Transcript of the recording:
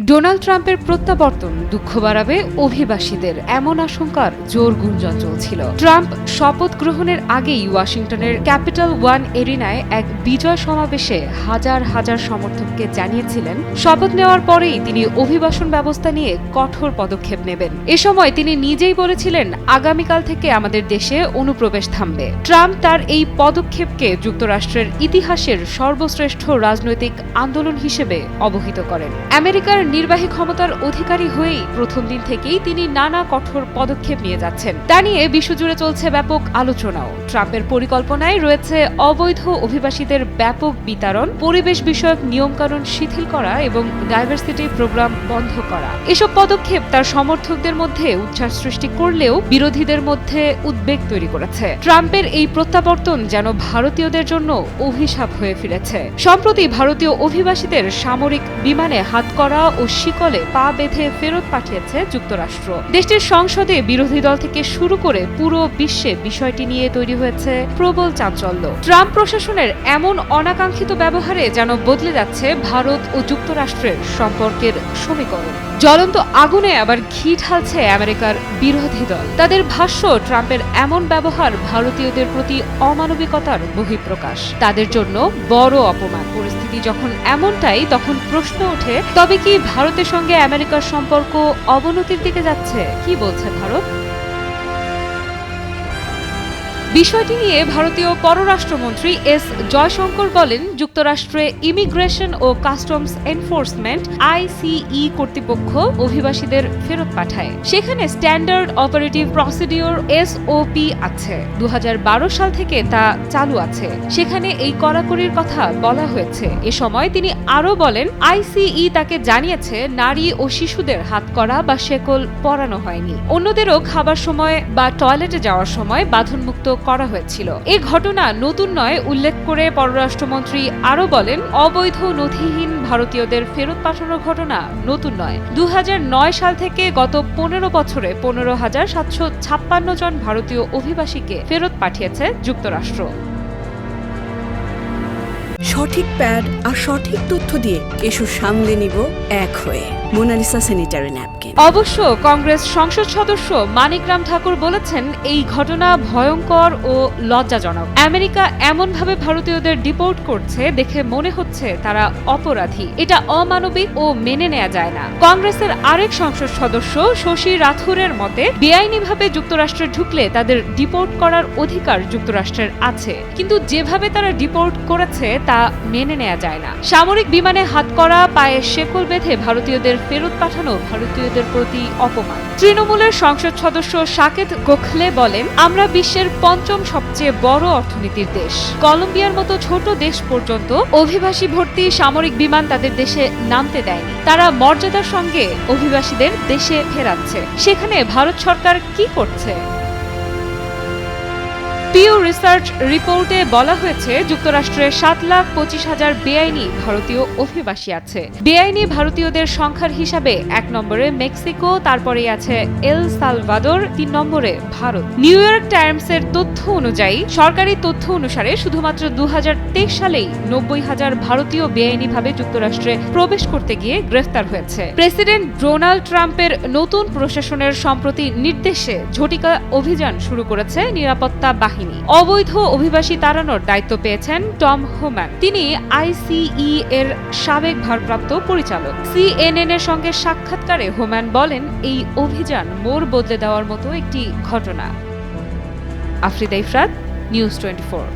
Donald ট্রাম্পের প্রত্যাবর্তন দুঃখ বাড়াবে অভিবাসীদের, এমন আশঙ্কার জোর গুঞ্জন চলছিল। ট্রাম্প শপথ গ্রহণের আগেই ওয়াশিংটনের ক্যাপিটাল ওয়ান এরিনায় এক বিজয় সমাবেশে হাজার হাজার সমর্থককে জানিয়েছিলেন শপথ নেওয়ার পরেই তিনি অভিবাসন ব্যবস্থা নিয়ে কঠোর পদক্ষেপ নেবেন। এ সময় তিনি নিজেই বলেছিলেন, আগামীকাল থেকে আমাদের দেশে অনুপ্রবেশ থামবে। ট্রাম্প তার এই পদক্ষেপকে যুক্তরাষ্ট্রের ইতিহাসের সর্বশ্রেষ্ঠ রাজনৈতিক আন্দোলন হিসেবে অবহিত করেন। আমেরিকার নির্বাহী ক্ষমতার অধিকারী হয়েই প্রথম দিন থেকেই তিনি নানা কঠোর পদক্ষেপ নিয়ে যাচ্ছেন। তা নিয়ে বিশ্বজুড়ে চলছে ব্যাপক আলোচনাও। ট্রাম্পের পরিকল্পনায় রয়েছে অবৈধ অভিবাসীদের ব্যাপক বিতরণ, পরিবেশ বিষয়ক নিয়মকানুন শিথিল করা এবং ডাইভার্সিটি প্রোগ্রাম বন্ধ করা। এসব পদক্ষেপ তার সমর্থকদের মধ্যে উচ্ছ্বাস সৃষ্টি করলেও বিরোধীদের মধ্যে উদ্বেগ তৈরি করেছে। ট্রাম্পের এই প্রত্যাবর্তন যেন ভারতীয়দের জন্য অভিশাপ হয়ে ফিরেছে। সম্প্রতি ভারতীয় অভিবাসীদের সামরিক বিমানে হাতকড়া ও শিকলে পা বেঁধে ফেরত পাঠিয়েছে যুক্তরাষ্ট্র। দেশটির সংসদে বিরোধী দল থেকে শুরু করে পুরো বিশ্বে বিষয়টি নিয়ে তৈরি হয়েছে প্রবল চাঞ্চল্য। ট্রাম্প প্রশাসনের এমন অনাকাঙ্ক্ষিত ব্যবহারে যেন বদলে যাচ্ছে ভারত ও যুক্তরাষ্ট্রের সম্পর্কের সমীকরণ। জ্বলন্ত আগুনে আবার ঘি ঢালছে আমেরিকার বিরোধী দল। তাদের ভাষ্য, ট্রাম্পের এমন ব্যবহার ভারতীয়দের প্রতি অমানবিকতার বহিঃপ্রকাশ, তাদের জন্য বড় অপমান। পরিস্থিতি যখন এমনটাই, তখন প্রশ্ন ওঠে, তবে কি ভারতের সঙ্গে আমেরিকার সম্পর্ক অবনতির দিকে যাচ্ছে? কি বলছে ভারত? বিষয়টি নিয়ে ভারতীয় পররাষ্ট্রমন্ত্রী এস জয়শঙ্কর বলেন, যুক্তরাষ্ট্রে ইমিগ্রেশন ও কাস্টমস এনফোর্সমেন্ট আইসিই কর্তৃপক্ষ অভিবাসীদের ফেরত পাঠায়। সেখানে স্ট্যান্ডার্ড অপারেটিভ প্রসিডিওর এসওপি আছে। 2012 সাল থেকে তা চালু আছে। সেখানে এই কড়াকড়ির কথা বলা হয়েছে। এ সময় তিনি আরও বলেন, আইসিই তাকে জানিয়েছে নারী ও শিশুদের হাতকড়া বা শেকল পরানো হয়নি। অন্যদেরও খাবার সময় বা টয়লেটে যাওয়ার সময় বাঁধনমুক্ত করা হয়েছিল। এ ঘটনা নতুন নয় উল্লেখ করে পররাষ্ট্রমন্ত্রী আরও বলেন, অবৈধ নথিহীন ভারতীয়দের ফেরত পাঠানোর ঘটনা নতুন নয়। 2009 সাল থেকে গত 15 বছরে 15,756 জন ভারতীয় অভিবাসীকে ফেরত পাঠিয়েছে যুক্তরাষ্ট্র। সঠিক প্যাড আর সঠিক তথ্য দিয়ে কেশু সামলে নিব এক হয়ে। Monalisa sanitary napkin. অবশ্য কংগ্রেস সংসদ সদস্য মানিকরাম ঠাকুর বলেছেন, এই ঘটনা ভয়ঙ্কর ও লজ্জাজনক। আমেরিকা এমনভাবে ভারতীয়দের ডিপোর্ট করছে দেখে মনে হচ্ছে তারা অপরাধী। এটা অমানবিক ও মেনে নেওয়া যায় না। কংগ্রেসের আরেক সংসদ সদস্য শশী রাথুরের মতে, বেআইনিভাবে যুক্তরাষ্ট্রে ঢুকলে তাদের ডিপোর্ট করার অধিকার যুক্তরাষ্ট্রের আছে, কিন্তু যেভাবে তারা ডিপোর্ট করেছে তা মেনে নেওয়া যায় না। সামরিক বিমানে হাতকড়া, পায়ে শেকল বেঁধে ভারতীয়দের ফেরত পাঠানো ভারতীয়দের প্রতি অপমান। তৃণমূলের সংসদ সদস্য সাকেত গোখলে বলেন, আমরা বিশ্বের 5ম সবচেয়ে বড় অর্থনীতির দেশ। কলম্বিয়ার মতো ছোট দেশ পর্যন্ত অভিবাসী ভর্তি সামরিক বিমান তাদের দেশে নামতে দেয়নি। তারা মর্যাদার সঙ্গে অভিবাসীদের দেশে ফেরাচ্ছে। সেখানে ভারত সরকার কি করছে? পিউ রিসার্চ রিপোর্টে বলা হয়েছে, যুক্তরাষ্ট্রে 7,25,000 বেআইনি ভারতীয় অভিবাসী আছে। বেআইনি ভারতীয়দের সংখ্যার হিসাবে 1 নম্বরে মেক্সিকো, তারপরে আছে এল সালভাদর, 3 নম্বরে ভারত। নিউ ইয়র্ক টাইমসের তথ্য অনুযায়ী, সরকারি তথ্য অনুসারে শুধুমাত্র 2023 সালেই 90,000 ভারতীয় বেআইনিভাবে যুক্তরাষ্ট্রে প্রবেশ করতে গিয়ে গ্রেফতার হয়েছে। প্রেসিডেন্ট ডোনাল্ড ট্রাম্পের নতুন প্রশাসনের সম্প্রতি নির্দেশে ঝটিকা অভিযান শুরু করেছে নিরাপত্তা বাহিনী। অবৈধ অভিবাসী তাড়ানোর দায়িত্ব পেয়েছেন টম হোম্যান। তিনি আইসিই এর সাবেক ভারপ্রাপ্ত পরিচালক। CNN এর সঙ্গে সাক্ষাৎকারে হোম্যান বলেন, এই অভিযান মোড় বদলে দেওয়ার মতো একটি ঘটনা। আফরিদা ইফরাত, নিউজ 24।